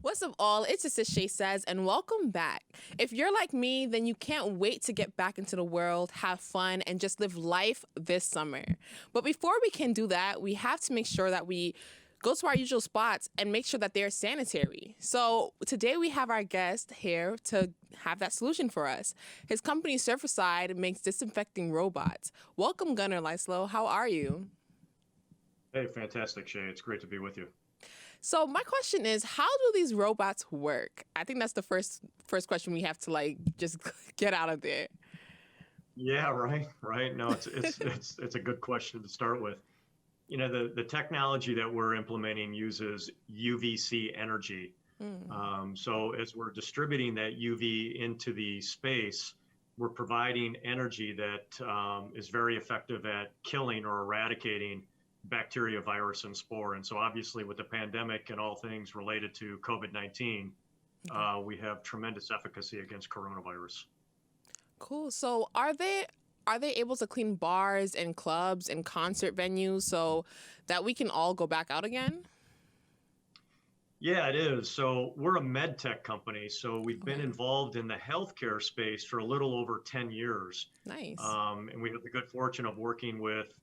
What's up, all? It's just Shay Sayss, and welcome back. If you're like me, then you can't wait to get back into the world, have fun, and just live life this summer. But before we can do that, we have to make sure that we go to our usual spots and make sure that they're sanitary. So today we have our guest here to have that solution for us. His company, Surfacide, makes disinfecting robots. Welcome, Gunner Lyslo. How are you? Hey, fantastic, Shay. It's great to be with you. So my question is, how do these robots work? I think that's the first question we have to just get out of there. Yeah, right. No, it's a good question to start with. The technology that we're implementing uses UVC energy. Mm. So as we're distributing that UV into the space, we're providing energy that is very effective at killing or eradicating bacteria, virus, and spore. And so obviously with the pandemic and all things related to COVID-19, Okay. we have tremendous efficacy against coronavirus. Cool. So are they able to clean bars and clubs and concert venues so that we can all go back out again? Yeah, it is. So we're a med tech company. So we've been Okay. involved in the healthcare space for a little over 10 years. Nice. And we have the good fortune of working with,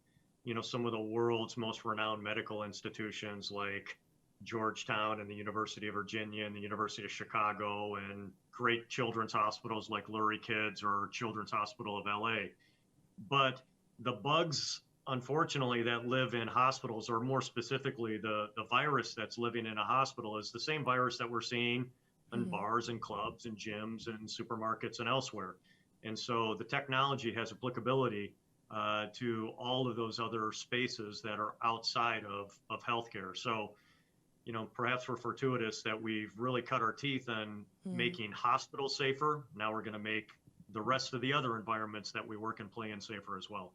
some of the world's most renowned medical institutions like Georgetown and the University of Virginia and the University of Chicago and great children's hospitals like Lurie Kids or Children's Hospital of LA. But the bugs, unfortunately, that live in hospitals, or more specifically, the virus that's living in a hospital, is the same virus that we're seeing in Mhm. bars and clubs and gyms and supermarkets and elsewhere. And so the technology has applicability to all of those other spaces that are outside of healthcare. So, perhaps we're fortuitous that we've really cut our teeth on Mm. making hospitals safer. Now we're going to make the rest of the other environments that we work and play in safer as well.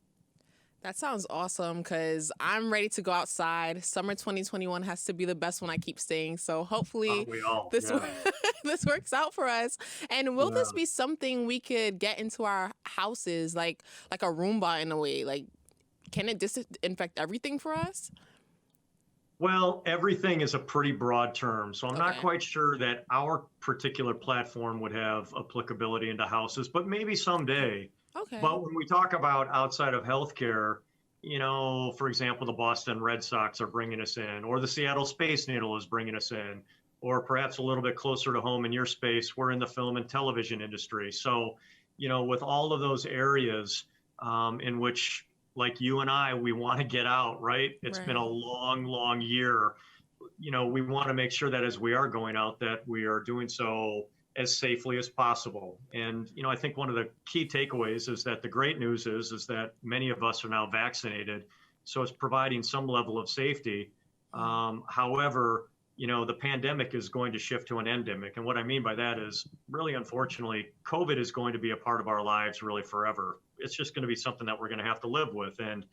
That sounds awesome because I'm ready to go outside. Summer 2021 has to be the best one, I keep saying. So hopefully We all, this yeah, this works out for us. And will yeah. this be something we could get into our houses like a Roomba in a way? Like, can it disinfect everything for us? Well, everything is a pretty broad term, so I'm not Okay. quite sure that our particular platform would have applicability into houses, but maybe someday. Okay. But when we talk about outside of healthcare, for example, the Boston Red Sox are bringing us in, or the Seattle Space Needle is bringing us in, or perhaps a little bit closer to home in your space, we're in the film and television industry. So, with all of those areas in which, like you and I, we want to get out, right? It's been a Right. long, long year. We want to make sure that as we are going out, that we are doing so as safely as possible. And I think one of the key takeaways is that the great news is that many of us are now vaccinated, so it's providing some level of safety. Mm. However, the pandemic is going to shift to an endemic, and what I mean by that is, really, unfortunately, COVID is going to be a part of our lives really forever. It's just going to be something that we're going to have to live with. And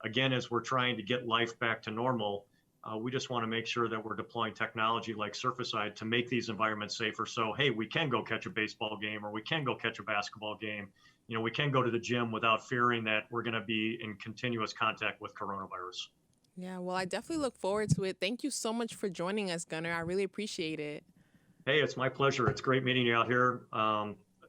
again, as we're trying to get life back to normal, we just want to make sure that we're deploying technology like Surfacide to make these environments safer. So, hey, we can go catch a baseball game or we can go catch a basketball game. We can go to the gym without fearing that we're going to be in continuous contact with coronavirus. Yeah, well, I definitely look forward to it. Thank you so much for joining us, Gunner. I really appreciate it. Hey, it's my pleasure. It's great meeting you out here.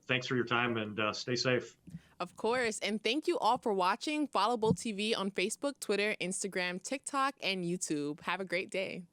Thanks for your time and stay safe. Of course. And thank you all for watching Followable TV on Facebook, Twitter, Instagram, TikTok, and YouTube. Have a great day.